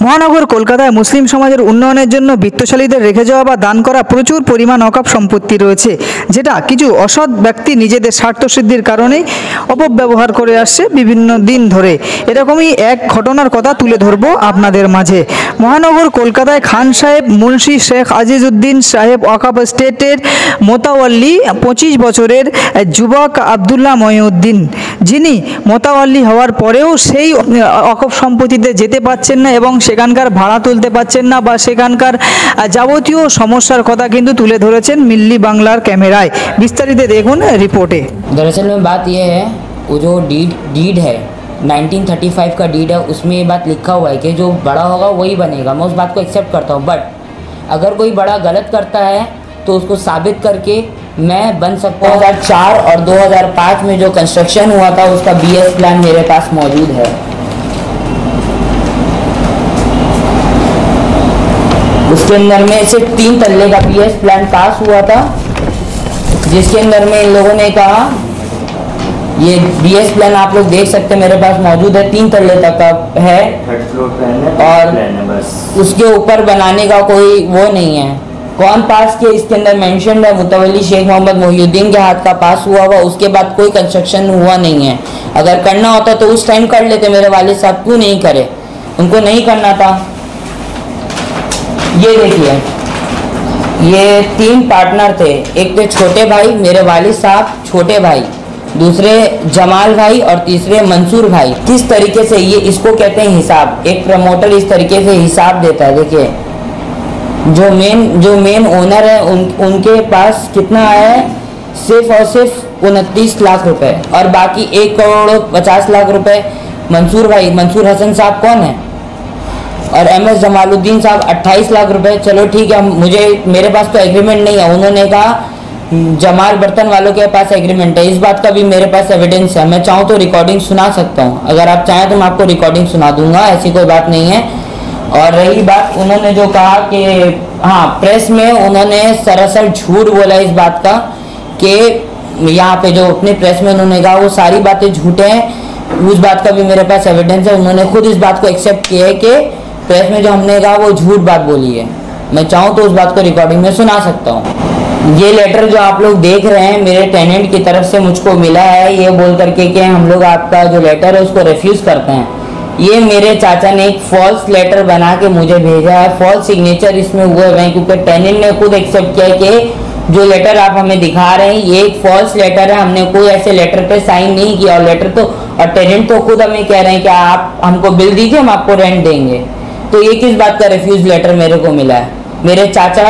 মহানগর কলকাতায় মুসলিম সমাজের উন্নয়নের জন্য বিত্তশালীদের রেখে যাওয়া বা দান করা প্রচুর পরিমাণ অকাপ সম্পত্তি রয়েছে, যেটা কিছু অসৎ ব্যক্তি নিজেদের স্বার্থসিদ্ধির কারণে অপব্যবহার করে আসছে বিভিন্ন দিন ধরে। এরকমই এক ঘটনার কথা তুলে ধরবো আপনাদের মাঝে। মহানগর কলকাতায় খান সাহেব মুন্সি শেখ আজিজউদ্দিন সাহেব ওয়াকফ স্টেটের মোতাওয়াল্লি 25 বছরের যুবক আবদুল্লাহ মঈনুদ্দিন, যিনি মোতাওয়াল্লি হওয়ার পরেও সেই ওয়াকফ সম্পত্তিতে যেতে পারছেন না এবং সেখানকার ভাড়া তুলতে পারছেন না বা সেখানকার যাবতীয় সমস্যার কথা কিন্তু তুলে ধরেছেন মিল্লি বাংলার ক্যামেরায়। বিস্তারিত দেখুন রিপোর্টে। दरअसल में बात यह है, वो जो डीड है 1935 का डीड है, उसमें ये बात लिखा हुआ है कि जो बड़ा होगा वही बनेगा। मैं उस बात को एक्सेप्ट करता हूँ, बट अगर कोई बड़ा गलत करता है तो उसको साबित करके मैं बन सकता हूँ। 2004 और 2005 में जो कंस्ट्रक्शन हुआ था उसका BS प्लान मेरे पास मौजूद है। उसके अंदर में से 3 तल्ले का BS प्लान पास हुआ था, जिसके अंदर में इन लोगों ने कहा, ये BS प्लान आप लोग देख सकते हैं मेरे पास मौजूद है, 3 तल्ले तक का है और उसके ऊपर बनाने का कोई वो नहीं है। कौन पास किया इसके अंदर मेंशन है, मुतवल्ली शेख मोहम्मद मोहिउद्दीन के हाथ का पास हुआ हुआ। उसके बाद कोई कंस्ट्रक्शन हुआ नहीं है। अगर करना होता तो उस टाइम कर लेते मेरे वालिद साहब, क्यों नहीं करे? उनको नहीं करना था। ये देखिए, ये 3 पार्टनर थे, एक थे छोटे भाई मेरे वालिद साहब, छोटे भाई, दूसरे जमाल भाई और तीसरे मंसूर भाई। किस तरीके से ये इसको कहते हैं हिसाब। एक प्रमोटर इस तरीके से हिसाब देता है। देखिए, जो मेन ओनर है उनके पास कितना आया है, सिर्फ और सिर्फ 29 लाख रुपए, और बाकी 1,50,00,000 रुपए मंसूर भाई, मंसूर हसन साहब कौन है, और MS जमालुद्दीन साहब 28 लाख रुपए। चलो ठीक है, मेरे पास तो एग्रीमेंट नहीं है। उन्होंने कहा जमाल बर्तन वालों के पास एग्रीमेंट है। इस बात का भी मेरे पास एविडेंस है। मैं चाहूँ तो रिकॉर्डिंग सुना सकता हूँ, अगर आप चाहें तो मैं आपको रिकॉर्डिंग सुना दूंगा, ऐसी कोई बात नहीं है। और रही बात, उन्होंने जो कहा कि हाँ, प्रेस में उन्होंने सरासर झूठ बोला इस बात का कि यहाँ पे जो अपने प्रेस में उन्होंने कहा वो सारी बातें झूठे हैं। उस बात का भी मेरे पास एविडेंस है। उन्होंने खुद इस बात को एक्सेप्ट किया है कि प्रेस में जो हमने कहा वो झूठ बात बोली है। मैं चाहूँ तो उस बात को रिकॉर्डिंग में सुना सकता हूँ। ये लेटर जो आप लोग देख रहे हैं मेरे टेनेंट की तरफ से मुझको मिला है, ये बोल करके कि हम लोग आपका जो लेटर है उसको रिफ्यूज़ करते हैं। ये मेरे चाचा ने एक फॉल्स लेटर बना के मुझे भेजा है। फॉल्स सिग्नेचर इसमें हुए हैं, क्योंकि टेनेंट ने खुद एक्सेप्ट किया कि जो लेटर आप हमें दिखा रहे हैं ये एक फॉल्स लेटर है, हमने कोई ऐसे लेटर पे साइन नहीं किया। और लेटर तो, और टेनेंट तो खुद हमें कह रहे हैं कि आप हमको बिल दीजिए, हम आपको रेंट देंगे। तो ये किस बात का रिफ्यूज लेटर मेरे को मिला है? मेरे चाचा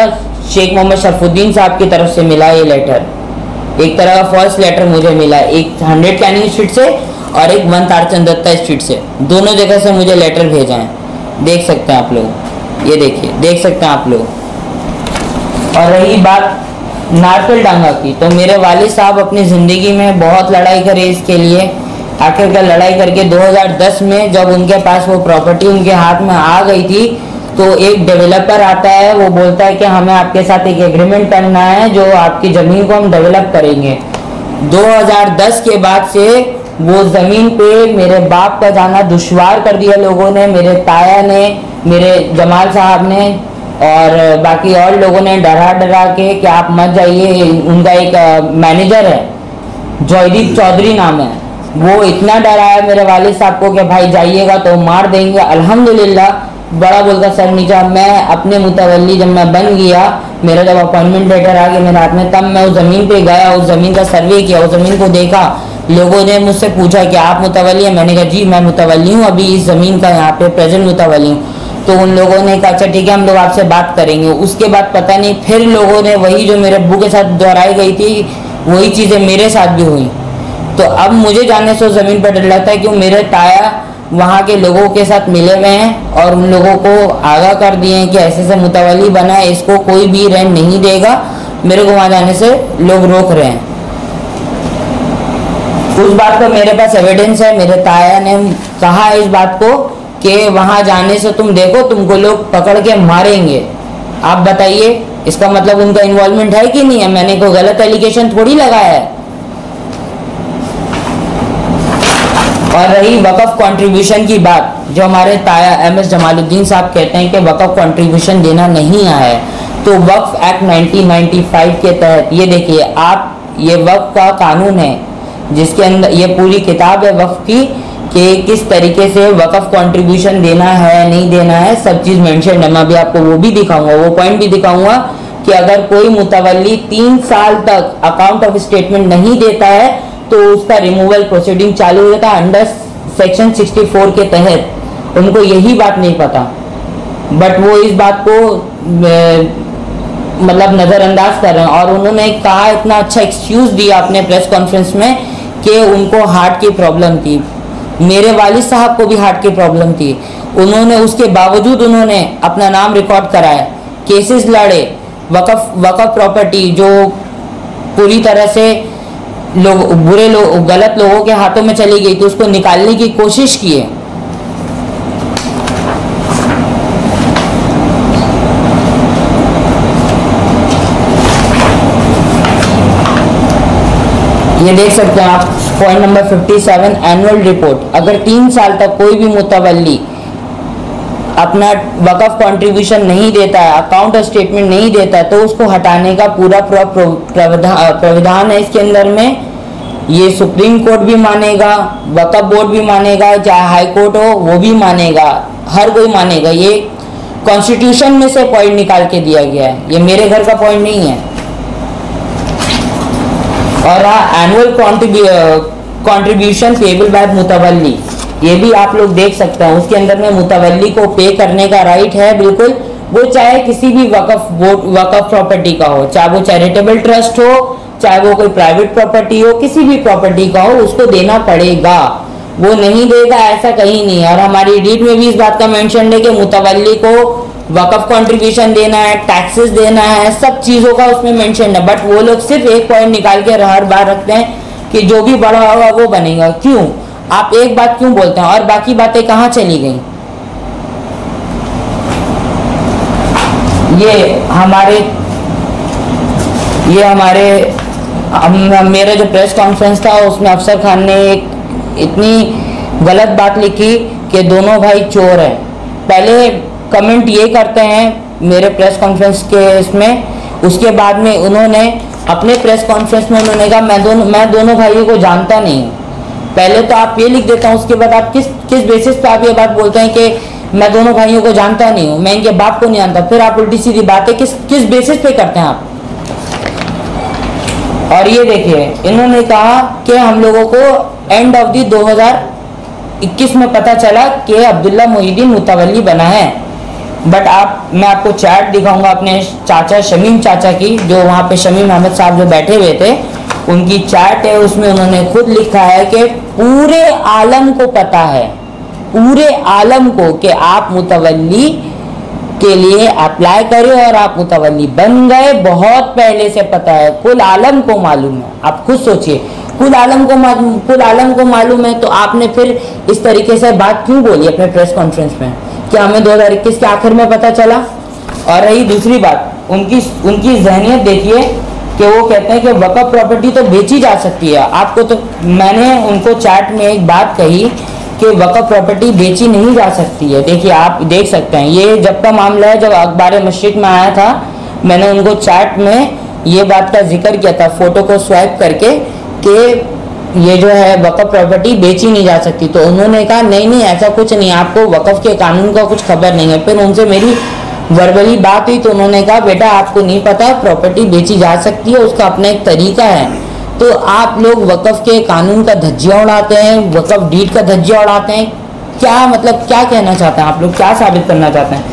शेख मोहम्मद शरफुद्दीन साहब की तरफ से मिला ये लेटर। एक तरह का फॉल्स लेटर मुझे मिला, एक 100 कैनिंग स्ट्रीट से और एक 1 तारचंद दत्ता स्ट्रीट से, दोनों जगह से मुझे लेटर भेजा है। देख सकते हैं आप लोग, ये देखिए, देख सकते हैं आप लोग। और रही बात नारकल डांगा की, तो मेरे वालिद साहब अपनी ज़िंदगी में बहुत लड़ाई करे इसके लिए। आखिरकार लड़ाई करके 2010 में जब उनके पास वो प्रॉपर्टी उनके हाथ में आ गई थी, तो एक डेवलपर आता है, वो बोलता है कि हमें आपके साथ एक एग्रीमेंट करना है जो आपकी ज़मीन को हम डेवलप करेंगे। 2010 के बाद से वो ज़मीन पे मेरे बाप का जाना दुश्वार कर दिया लोगों ने, मेरे ताया ने, मेरे जमाल साहब ने और बाकी और लोगों ने डरा के कि आप मत जाइए। उनका एक मैनेजर है, जॉयदीप चौधरी नाम है, वो इतना डरा है मेरे वालिद साहब को कि भाई जाइएगा तो मार देंगे। अल्हम्दुलिल्लाह बड़ा बोलता सर नीचा। मैं अपने मुतवल्ली जब मैं बन गया, मेरा जब अपॉइंटमेंट लेटर आ गया मेरे हाथ में, तब मैं उस ज़मीन पे गया, उस ज़मीन का सर्वे किया, उस ज़मीन को देखा। लोगों ने मुझसे पूछा कि आप मुतवल्ली हैं? मैंने कहा जी मैं मुतवल्ली हूँ, अभी इस ज़मीन का यहाँ पे प्रेजेंट मुतवल्ली हूँ। तो उन लोगों ने कहा अच्छा ठीक है, हम लोग आपसे बात करेंगे। उसके बाद पता नहीं फिर लोगों ने वही जो मेरे अब्बू के साथ दोहराई गई थी वही चीज़ें मेरे साथ भी हुई। तो अब मुझे जाने से उस ज़मीन पर डर लगता है कि मेरे ताया वहाँ के लोगों के साथ मिले हुए हैं और उन लोगों को आगाह कर दिए हैं कि ऐसे से मुतवल्ली बना है, इसको कोई भी रेंट नहीं देगा। मेरे को वहाँ जाने से लोग रोक रहे हैं। उस बात का मेरे पास एविडेंस है। मेरे ताया ने कहा इस बात को कि वहाँ जाने से तुम देखो, तुमको लोग पकड़ के मारेंगे। आप बताइए, इसका मतलब उनका इन्वॉल्वमेंट है कि नहीं है? मैंने कोई गलत एलिगेशन थोड़ी लगाया है। और रही वक़्फ़ कंट्रीब्यूशन की बात, जो हमारे ताया एम.एस. जमालुद्दीन साहब कहते हैं कि वक़्फ़ कंट्रीब्यूशन देना नहीं आया है, तो वक्फ एक्ट 1995 के तहत ये देखिए आप, ये वक्फ का कानून है जिसके अंदर ये पूरी किताब है वक्फ की कि किस तरीके से वक्फ कंट्रीब्यूशन देना है नहीं देना है, सब चीज़ मेंशन है। मैं अभी आपको वो भी दिखाऊंगा, वो पॉइंट भी दिखाऊंगा कि अगर कोई मुतवल्ली 3 साल तक अकाउंट ऑफ स्टेटमेंट नहीं देता है तो उसका रिमूवल प्रोसीडिंग चालू होता है अंडर सेक्शन 64 के तहत। उनको यही बात नहीं पता, बट वो इस बात को मतलब नज़रअंदाज कर रहे हैं। और उन्होंने कहा, इतना अच्छा एक्सक्यूज़ दिया अपने प्रेस कॉन्फ्रेंस में कि उनको हार्ट की प्रॉब्लम थी, मेरे वालिद साहब को भी हार्ट की प्रॉब्लम थी, उन्होंने उसके बावजूद उन्होंने अपना नाम रिकॉर्ड कराया, केसेस लड़े, वक़्फ़ प्रॉपर्टी जो पूरी तरह से गलत लोगों के हाथों में चली गई थी उसको निकालने की कोशिश की है। ये देख सकते हैं आप पॉइंट नंबर 57 एनुअल रिपोर्ट। अगर 3 साल तक कोई भी मुतवल्ली अपना वक़्फ़ कंट्रीब्यूशन नहीं देता है, अकाउंट और स्टेटमेंट नहीं देता है, तो उसको हटाने का पूरा प्रावधान है इसके अंदर में। ये सुप्रीम कोर्ट भी मानेगा, वक़्फ़ बोर्ड भी मानेगा, चाहे हाई कोर्ट हो वो भी मानेगा, हर कोई मानेगा। ये कॉन्स्टिट्यूशन में से पॉइंट निकाल के दिया गया है, ये मेरे घर का पॉइंट नहीं है। और एनुअल कॉन्ट्रीब्यूशन पेबल बाय मुतवल्ली, ये भी आप लोग देख सकते हैं। उसके अंदर में मुतवल्ली को पे करने का राइट है बिल्कुल, वो चाहे किसी भी वक़्फ़ प्रॉपर्टी का हो, चाहे वो चैरिटेबल ट्रस्ट हो, चाहे वो कोई प्राइवेट प्रॉपर्टी हो, किसी भी प्रॉपर्टी का हो, उसको देना पड़ेगा। वो नहीं देगा ऐसा कहीं नहीं है। और हमारी डीड में भी इस बात का मेंशन है कि मुतवल्ली को वक़्फ़ कंट्रीब्यूशन देना है, टैक्सेस देना है, सब चीज़ों का उसमें मेंशन है। बट वो लोग सिर्फ एक पॉइंट निकाल के हर बार रखते हैं कि जो भी बड़ा होगा वो बनेगा। क्यों? आप एक बात क्यों बोलते हैं और बाकी बातें कहाँ चली गई? मेरा जो प्रेस कॉन्फ्रेंस था उसमें अफसर खान ने एक इतनी गलत बात लिखी कि दोनों भाई चोर हैं। पहले कमेंट ये करते हैं मेरे प्रेस कॉन्फ्रेंस के इसमें, उसके बाद में उन्होंने अपने प्रेस कॉन्फ्रेंस में उन्होंने कहा मैं दोनों भाइयों को जानता नहीं हूँ। पहले तो आप ये लिख देता हूँ, उसके बाद आप किस बेसिस पे आप ये बात बोलते हैं कि मैं दोनों भाइयों को जानता नहीं हूँ, मैं इनके बाप को नहीं जानता। फिर आप उल्टी सीधी बातें किस बेसिस पे करते हैं आप? और ये देखिए इन्होंने कहा कि हम लोगों को एंड ऑफ दी 2021 में पता चला कि अब्दुल्ला मोहिद्दीन मुतवल्ली बना है। बट मैं आपको चैट दिखाऊंगा अपने चाचा शमीम चाचा की, जो वहाँ पे शमीम अहमद साहब जो बैठे हुए थे, उनकी चैट है, उसमें उन्होंने खुद लिखा है कि पूरे आलम को पता है, पूरे आलम को, कि आप मुतवल्ली के लिए अप्लाई करें और आप मुतवल्ली बन गए। बहुत पहले से पता है, कुल आलम को मालूम है। आप खुद सोचिए, कुल आलम को मालूम है, तो आपने फिर इस तरीके से बात क्यों बोली अपने प्रेस कॉन्फ्रेंस में कि हमें 2021 के आखिर में पता चला? और रही दूसरी बात, उनकी जहनियत देखिए कि वो कहते हैं कि वक़्फ़ प्रॉपर्टी तो बेची जा सकती है। आपको तो मैंने उनको चैट में एक बात कही कि वक़्फ़ प्रॉपर्टी बेची नहीं जा सकती है। देखिए आप देख सकते हैं, ये जब का मामला है, जब अखबार मशरिक़ में आया था, मैंने उनको चैट में ये बात का जिक्र किया था फोटो को स्वाइप करके कि ये जो है वक़्फ़ प्रॉपर्टी बेची नहीं जा सकती। तो उन्होंने कहा नहीं ऐसा कुछ नहीं, आपको वक़्फ़ के कानून का कुछ खबर नहीं है। फिर उनसे मेरी वर्बली बात हुई तो उन्होंने कहा बेटा आपको नहीं पता, प्रॉपर्टी बेची जा सकती है, उसका अपना एक तरीका है। तो आप लोग वक़्फ़ के कानून का धज्जियाँ उड़ाते हैं, वक़्फ़ डीड का धज्जियाँ उड़ाते हैं। क्या मतलब, क्या कहना चाहते हैं आप लोग, क्या साबित करना चाहते हैं?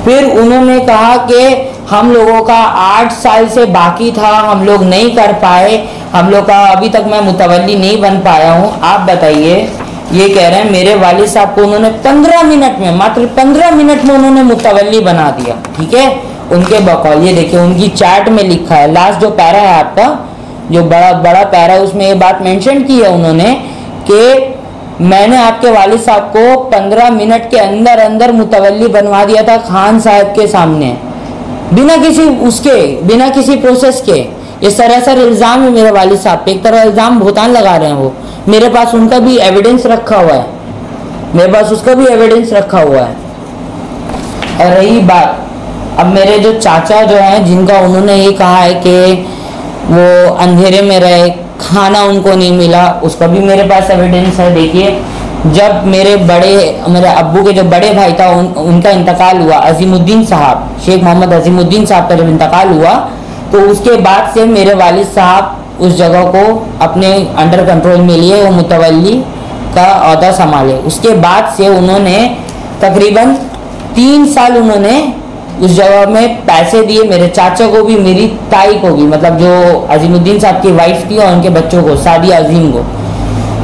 फिर उन्होंने कहा कि हम लोगों का 8 साल से बाकी था, हम लोग नहीं कर पाए, हम लोग का अभी तक मैं मुतवल्ली नहीं बन पाया हूँ। आप बताइए, ये कह रहे हैं मेरे वालिद साहब को उन्होंने 15 मिनट में, मात्र 15 मिनट में उन्होंने मुतवल्ली बना दिया। ठीक है, उनके बकौल ये देखिए उनकी चैट में लिखा है, लास्ट जो पैरा है आपका, जो बड़ा पैरा है, उसमें ये बात मेंशन की है उन्होंने कि मैंने आपके वालिद साहब को 15 मिनट के अंदर मुतवल्ली बनवा दिया था खान साहब के सामने, बिना किसी प्रोसेस के। ये सरासर इल्ज़ाम है मेरे वालिद साहब पे, एक तरह इल्ज़ाम भुगतान लगा रहे हैं वो। मेरे पास उनका भी एविडेंस रखा हुआ है, मेरे पास उसका भी एविडेंस रखा हुआ है। और रही बात अब मेरे जो चाचा जो हैं, जिनका उन्होंने ये कहा है कि वो अंधेरे में रहे, खाना उनको नहीं मिला, उसका भी मेरे पास एविडेंस है। देखिए, जब मेरे अब्बू के जो बड़े भाई था उनका इंतकाल हुआ, अजीमुद्दीन साहब, शेख मोहम्मद अजीमुद्दीन साहब का जब इंतकाल हुआ, तो उसके बाद से मेरे वालिद साहब उस जगह को अपने अंडर कंट्रोल में लिए, वो मुतवल्ली का ओहदा संभाले। उसके बाद से उन्होंने तकरीबन 3 साल उन्होंने उस जगह में पैसे दिए, मेरे चाचा को भी, मेरी ताई को भी, मतलब जो अजीमुद्दीन साहब की वाइफ थी और उनके बच्चों को, सादिया अजीम को,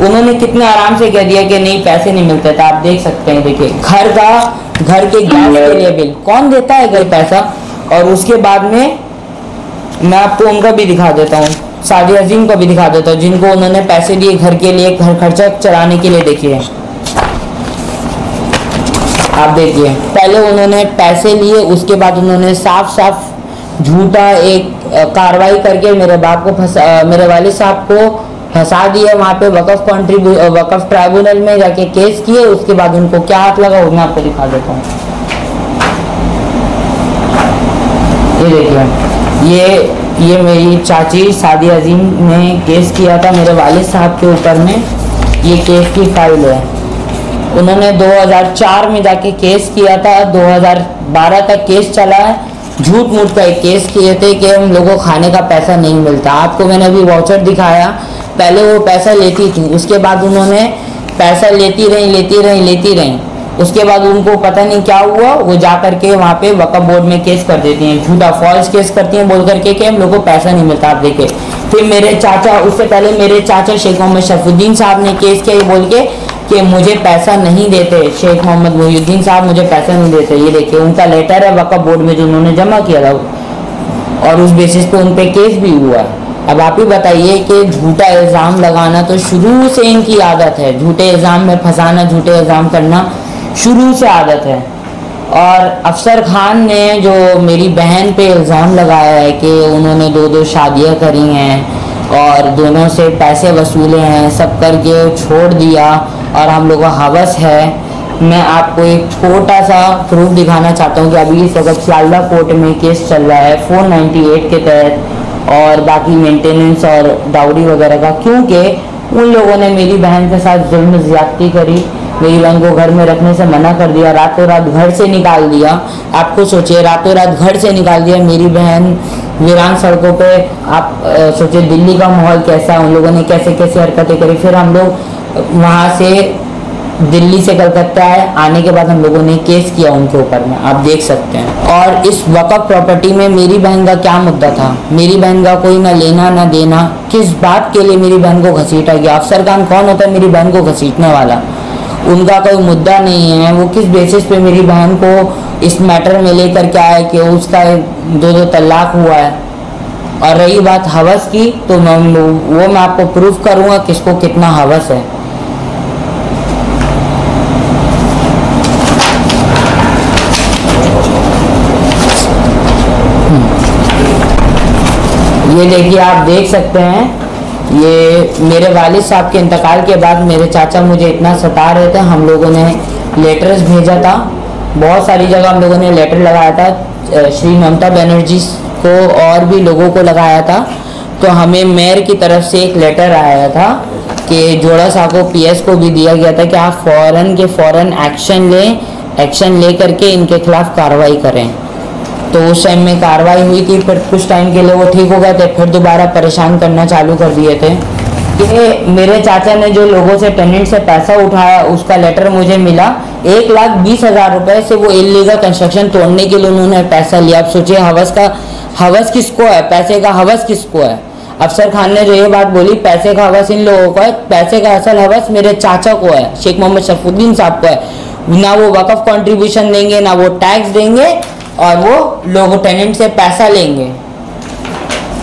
उन्होंने कितने आराम से कह दिया कि नहीं पैसे नहीं मिलते थे। आप देख सकते हैं, देखिए घर के गैस के लिए बिल कौन देता है, घर पैसा। और उसके बाद में मैं आपको उनका भी दिखा देता हूँ, सादिया अजीम को भी दिखा देता हूँ, जिनको उन्होंने पैसे दिए घर के लिए, घर खर्चा चलाने के लिए। देखिए, आप देखिए, पहले उन्होंने पैसे लिए, उसके बाद उन्होंने साफ साफ झूठा एक कार्रवाई करके मेरे मेरे वालिद साहब को फंसा दिया वहाँ पे वक़्फ़ ट्राइब्यूनल में जाके केस किए। उसके बाद उनको क्या हाथ लगा वो मैं आपको दिखा देता हूँ। ये देखिए, ये मेरी चाची सादिया अजीम ने केस किया था मेरे वालिद साहब के ऊपर में। ये केस की फाइल है, उन्होंने 2004 में जाके केस किया था, 2012 तक केस चला है। झूठ मूठ का एक केस किए थे कि हम लोगों को खाने का पैसा नहीं मिलता। आपको मैंने अभी वाउचर दिखाया, पहले वो पैसा लेती थी, उसके बाद उन्होंने पैसा लेती रही। उसके बाद उनको पता नहीं क्या हुआ, वो जा करके वहाँ पे वक्फ बोर्ड में केस कर देती हैं, झूठा फॉल्स केस करती हैं बोल करके कि हम लोगों को पैसा नहीं मिलता। आप देखिए, फिर मेरे चाचा, उससे पहले मेरे चाचा शेख मोहम्मद शरफुद्दीन साहब ने केस किया ये बोल के कि मुझे पैसा नहीं देते, शेख मोहम्मद मोहिउद्दीन साहब मुझे पैसा नहीं देते। ये देखिए, उनका लेटर है वक्फ बोर्ड में जो उन्होंने जमा किया था, और उस बेसिस पे उन पे केस भी हुआ है। अब आप ही बताइए कि झूठा इल्ज़ाम लगाना तो शुरू से इनकी आदत है, झूठे इल्ज़ाम में फंसाना, झूठे इल्ज़ाम करना शुरू से आदत है। और अफसर खान ने जो मेरी बहन पे इल्ज़ाम लगाया है कि उन्होंने 2 शादियां करी हैं और दोनों से पैसे वसूले हैं, सब करके छोड़ दिया और हम लोगों को हवस है। मैं आपको एक छोटा सा प्रूफ दिखाना चाहता हूँ कि अभी इस वक्त सियालदा कोर्ट में केस चल रहा है 498 के तहत, और बाकी मेंटेनेंस और डाउरी वगैरह का, क्योंकि उन लोगों ने मेरी बहन के साथ जुल्म ज़्यादती करी, मेरी बहन को घर में रखने से मना कर दिया, रातों रात घर से निकाल दिया। आपको सोचिए, रातों रात घर से निकाल दिया मेरी बहन वीरान सड़कों पे। आप सोचिए दिल्ली का माहौल कैसा है, उन लोगों ने कैसे कैसे हरकतें करी। फिर हम लोग वहाँ से दिल्ली से कलकत्ता आने के बाद हम लोगों ने केस किया उनके ऊपर में, आप देख सकते हैं। और इस वक़्फ़ प्रॉपर्टी में मेरी बहन का क्या मुद्दा था, मेरी बहन का कोई ना लेना ना देना, किस बात के लिए मेरी बहन को घसीटा गया। अफसर खान कौन होता है मेरी बहन को घसीटने वाला, उनका कोई मुद्दा नहीं है। वो किस बेसिस पे मेरी बहन को इस मैटर में लेकर के आए कि उसका 2 तलाक हुआ है। और रही बात हवस की, तो मैं आपको प्रूफ करूँगा किसको कितना हवस है। ये देखिए, आप देख सकते हैं, ये मेरे वालिद साहब के इंतकाल के बाद मेरे चाचा मुझे इतना सता रहे थे, हम लोगों ने लेटर्स भेजा था, बहुत सारी जगह हम लोगों ने लेटर लगाया था, श्री ममता बनर्जी को और भी लोगों को लगाया था। तो हमें मेयर की तरफ से एक लेटर आया था कि जोड़ा साहब को, पीएस को भी दिया गया था कि आप फ़ौरन एक्शन ले करके इनके खिलाफ कार्रवाई करें। तो उस टाइम में कार्रवाई हुई थी, फिर कुछ टाइम के लिए वो ठीक हो गए थे, फिर दोबारा परेशान करना चालू कर दिए थे। कि मेरे चाचा ने जो लोगों से, टेनेंट से पैसा उठाया, उसका लेटर मुझे मिला, 1,20,000 रुपये से वो इल्लीगल कंस्ट्रक्शन तोड़ने के लिए उन्होंने पैसा लिया। आप सोचिए, हवस किसको है, पैसे का हवस किसको है। अफसर खान ने जो ये बात बोली, पैसे का हवस इन लोगों को है, पैसे का असल हवस मेरे चाचा को है, शेख मोहम्मद शरफुद्दीन साहब को है। ना वो वक़्फ़ कंट्रीब्यूशन देंगे, ना वो टैक्स देंगे, और वो लोग टेनेंट से पैसा लेंगे।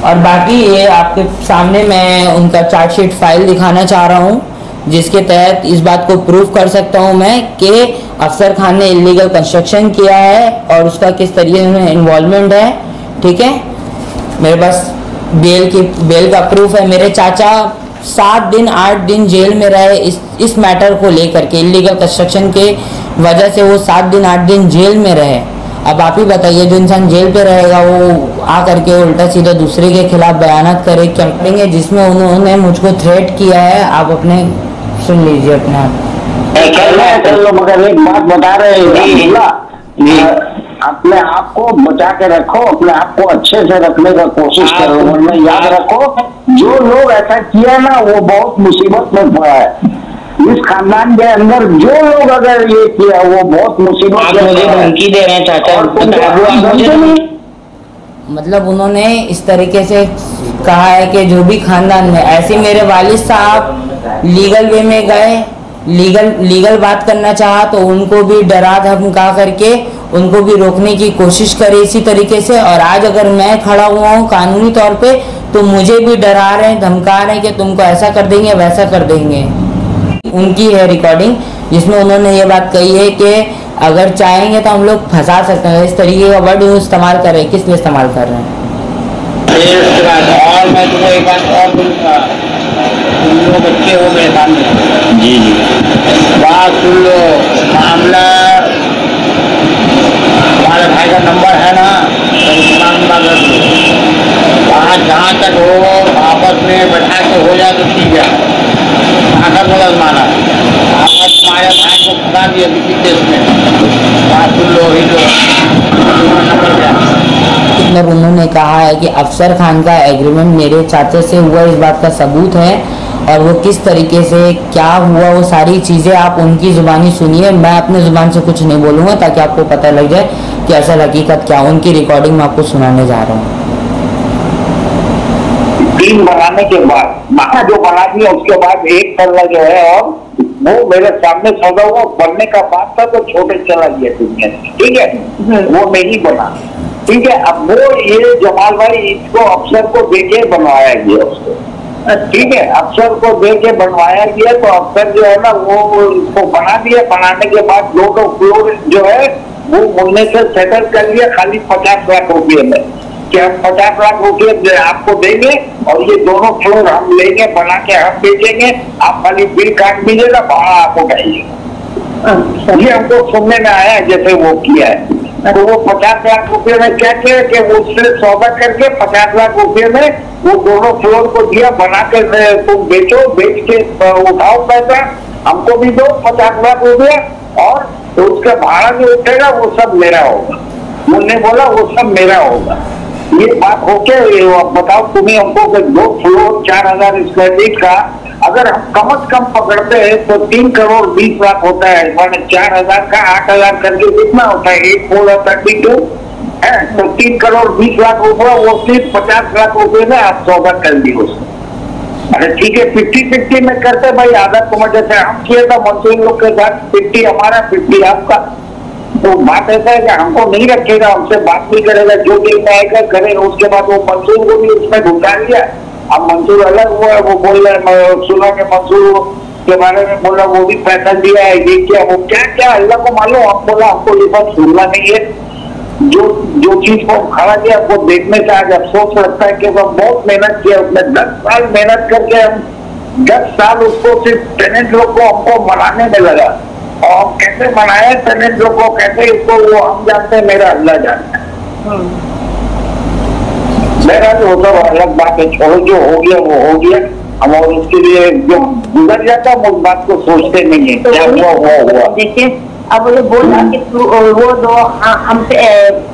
और बाकी ये आपके सामने मैं उनका चार्जशीट फाइल दिखाना चाह रहा हूँ, जिसके तहत इस बात को प्रूफ कर सकता हूँ मैं कि अफसर खान ने इलीगल कंस्ट्रक्शन किया है और उसका किस तरीके में इन्वॉल्वमेंट है। ठीक है, मेरे पास बेल का प्रूफ है। मेरे चाचा 7 दिन 8 दिन जेल में रहे इस मैटर को लेकर के, इलीगल कंस्ट्रक्शन के वजह से वो 7 दिन 8 दिन जेल में रहे। अब आप ही बताइए, जो इंसान जेल पे रहेगा वो आ करके उल्टा सीधा दूसरे के खिलाफ बयानात करेंगे, जिसमें उन्होंने मुझको थ्रेट किया है। आप अपने सुन लीजिए अपने आप। मगर एक बात बता रहे हैं, अपने आप को बचा के रखो, अपने आप को अच्छे से रखने का कोशिश करो, वरना याद रखो जो लोग ऐसा किया ना वो बहुत मुसीबत में पड़ा है। इस खानदान के अंदर जो लोग अगर ये किया वो बहुत मुसीबत में मुझे धमकी दे रहे हैं चाचा। मतलब उन्होंने इस तरीके से कहा है कि जो भी खानदान में ऐसे, मेरे वालिद साहब लीगल वे में गए, लीगल बात करना चाहा तो उनको भी डरा धमका करके उनको भी रोकने की कोशिश करी इसी तरीके से। और आज अगर मैं खड़ा हुआ हूँ कानूनी तौर पे तो मुझे भी डरा रहे हैं, धमका रहे हैं कि तुमको ऐसा कर देंगे वैसा कर देंगे। उनकी है रिकॉर्डिंग जिसमें उन्होंने ये बात कही है कि अगर चाहेंगे तो हम लोग फंसा सकते हैं। इस तरीके का वर्ड इस्तेमाल कर रहे हैं, किस लिए इस्तेमाल कर रहे हैं? और मैं तुम्हें एक बात और बोलूँगा, तुम लोग बच्चे हो मेरे सामने, जी जी बात सुन लो। मामला हमारे भाई का नंबर है ना, वहाँ जहाँ तक हो आपस में बैठा के हो जाए तो ठीक है, आकर मदद माना। आपस तुम्हारे भाई को फंसा दिया किसी केस में, बात सुन लो ही लो। नंबर क्या? मतलब उन्होंने कहा है कि अफसर खान का एग्रीमेंट मेरे चाचा से हुआ, इस बात का सबूत है। और वो किस तरीके से क्या हुआ वो सारी चीज़ें आप उनकी ज़ुबानी सुनिए, मैं अपने ज़ुबान से कुछ नहीं बोलूँगा ताकि आपको पता लग जाए कि असल हकीकत क्या। उनकी रिकॉर्डिंग मैं आपको सुनाने जा रहा हूँ। टीम बनाने के बाद जो बना दिया उसके बाद एक पल्ला जो है और वो मेरे सामने सजा हुआ बनने का बात था तो छोटे चला गया दुनिया, ठीक है, वो नहीं बना, ठीक है। अब वो ये जमाल भाई इसको अफसर को देके बनवाया गया उसको, ठीक है, अफसर को देके बनवाया गया तो अफसर जो है ना वो इसको बना दिया। बनाने के बाद 2 फ्लोर जो है वो मुन्ने से सेटल कर लिया खाली 50 लाख रुपये में, कि हम 50 लाख रुपये आपको देंगे और ये दोनों फ्लोर हम लेंगे बना के हम बेचेंगे, आप खाली बिल काट दीजिएगा, भाड़ा आप उठाइएगा। ये हमको सुनने में आया जैसे वो किया है। तो वो 50 लाख रुपए में क्या किया कि वो उससे सौदा करके 50 लाख रुपए में वो दोनों फ्लोर को दिया, बना के तुम बेचो, बेच के उठाओ पैसा, हमको भी दो 50 लाख रुपया और तो उसका भाड़ा जो उठेगा वो सब मेरा होगा। मुन्ने बोला वो सब मेरा होगा। ये बात होके बताओ तुम्हें हमको 2 फ्लोर 4000 स्क्वायर फीट का अगर हम कम से कम पकड़ते हैं तो 3 करोड़ 20 लाख होता है, माने 4000 का 8000 करके कितना होता है, 8 4 32 है, तो 3 करोड़ 20 लाख रुपया वो सिर्फ 50 लाख रुपए में आप सौदा कर दी उसको। अरे ठीक है 50-50 में करते भाई, आधा तुम्हें जैसे हम किए था मंसूर लोग के साथ, 50 हमारा 50 आपका। तो बात ऐसा है कि हमको नहीं रखेगा, हमसे बात नहीं करेगा, जो दिन में आएगा करेगा। उसके बाद वो मंसूर को भी उसमें ढूंढा लिया। अब मंसूर अलग हुआ है, वो बोल रहा है सुना के मंसूर के बारे में बोला वो भी पैसा दिया है, ये क्या वो क्या क्या अल्लाह को मालूम। हम बोला हमको ये बात सुनना नहीं है, जो चीज को खड़ा किया वो देखने से आज अफसोस लगता है कि वो बहुत मेहनत किया उसने, 10 साल मेहनत करके हम 10 साल उसको सिर्फ टेनेंट लोग को हमको मनाने में लगा, और कैसे मनाया टेनेंट लोग को, कैसे इसको वो हम जानते हैं, मेरा अल्लाह जानता है। मेरा जो होता है अलग बात है, छोड़ो जो हो गया वो हो गया। हम और उसके लिए जो गुजर जाता है उस बात को सोचते नहीं है, क्या हुआ वो हुआ। देखिए अब वो बोला कि वो दो हमसे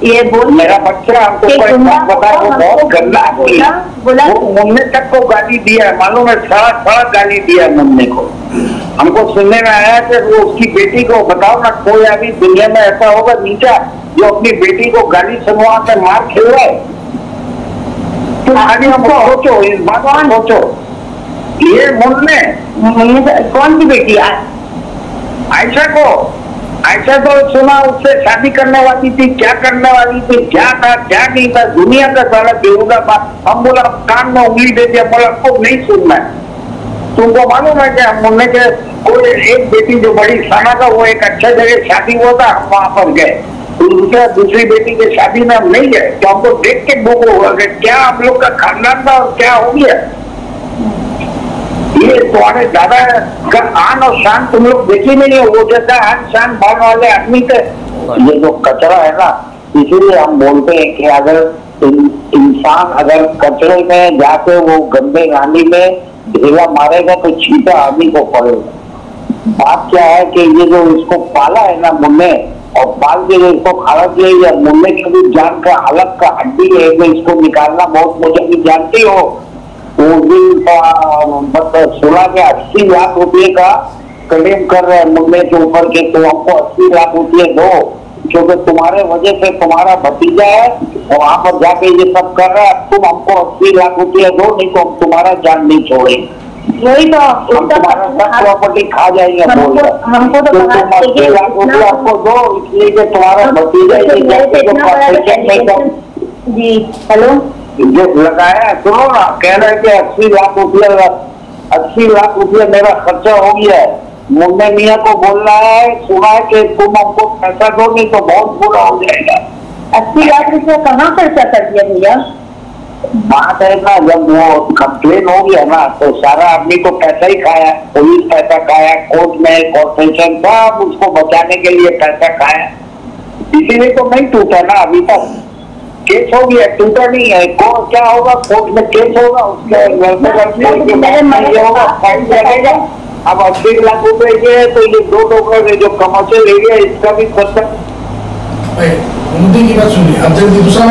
ये बोल, मेरा बच्चा हमको कोई बात बता, वो बहुत गंदा बोला, वो मुन्ने तक को गाली दिया है, मालूम है, सड़ा गाली दिया है मुन्ने को। हमको सुनने में आया कि वो उसकी बेटी को, बताओ ना कोई अभी दुनिया में ऐसा होगा नीचा जो अपनी बेटी को गाली सुनवा के मार खेल रहा है। तो आगे हमको सोचो, इस बात को सोचो। ये मुन्ने कौन सी बेटी आयशा को, आयशा तो सुना उससे शादी करने वाली थी, क्या करने वाली थी, क्या था क्या नहीं था, दुनिया का सारा बेहुदा बात। हम बोला कान में उंगली दे दिया, बोला आपको नहीं सुनना है। तुमको मालूम है क्या मुन्ने के कोई एक बेटी जो बड़ी साना था वो एक अच्छा जगह शादी हुआ था, हम वहां पर गए, दूसरी बेटी के शादी में हम नहीं गए, तो हमको देख के दुख हुआ कि क्या हम लोग का खानदान था और क्या हो गया। ये तुम्हारे दादा का आन और शान तुम लोग देखे नहीं हो, वो जैसा आन शान बान वाले आदमी थे। ये जो कचरा है ना, इसीलिए हम बोलते हैं कि अगर इंसान अगर कचरे में जाके वो गंदे नाली में ढेला मारेगा तो छींटा आदमी को पड़ेगा। बात क्या है कि ये जो इसको पाला है ना मुन्ने, और पाल के जो इसको खाना चाहिए, मुन्ने की भी जान का अलग का हड्डी है, तो इसको निकालना बहुत मुझे भी जानती हो। वो भी मतलब 16 के 80 लाख रुपए का क्लेम कर रहे हैं मुन्ने के ऊपर के, तो हमको 80 लाख रुपए दो, क्योंकि तुम्हारे वजह से तुम्हारा भतीजा है वहां पर जाके ये सब कर रहा है। तुम हमको 80 लाख रुपया दो, नहीं तो हम तुम्हारा जान नहीं छोड़ेंगे। वही तो हम तुम्हारा सब प्रॉपर्टी खा जाएंगे। हमको तो 80 लाख रुपया आपको दो, इसलिए कि तुम्हारा भतीजा जी। हेलो, जो लगाया, सुनो ना, कह रहे हैं कि 80 लाख रुपया मेरा खर्चा हो गया है। मुन्ने मियाँ को बोल रहा है, सुना है कि तुम हमको पैसा दो, नहीं तो बहुत बुरा हो जाएगा। 80 लाख रुपया कहाँ खर्चा कर दिया भैया? बात है ना, जब वो कंप्लेन हो गया ना तो सारा आदमी को पैसा ही खाया, पुलिस पैसा खाया, कोर्ट में कॉर्पोरेशन सब उसको बचाने के लिए पैसा खाया, इसीलिए तो नहीं टूटा ना अभी तक। केस हो गया, टूटा नहीं है। कोर्ट क्या होगा, कोर्ट में केस होगा, उसके होगा, फाइन लगेगा। अब 80 लाख रुपए के तो ये 2 टोकरे जो कमर्शियल एरिया इसका भी खर्चा। उनकी बात सुनिए, अब जब दूसरा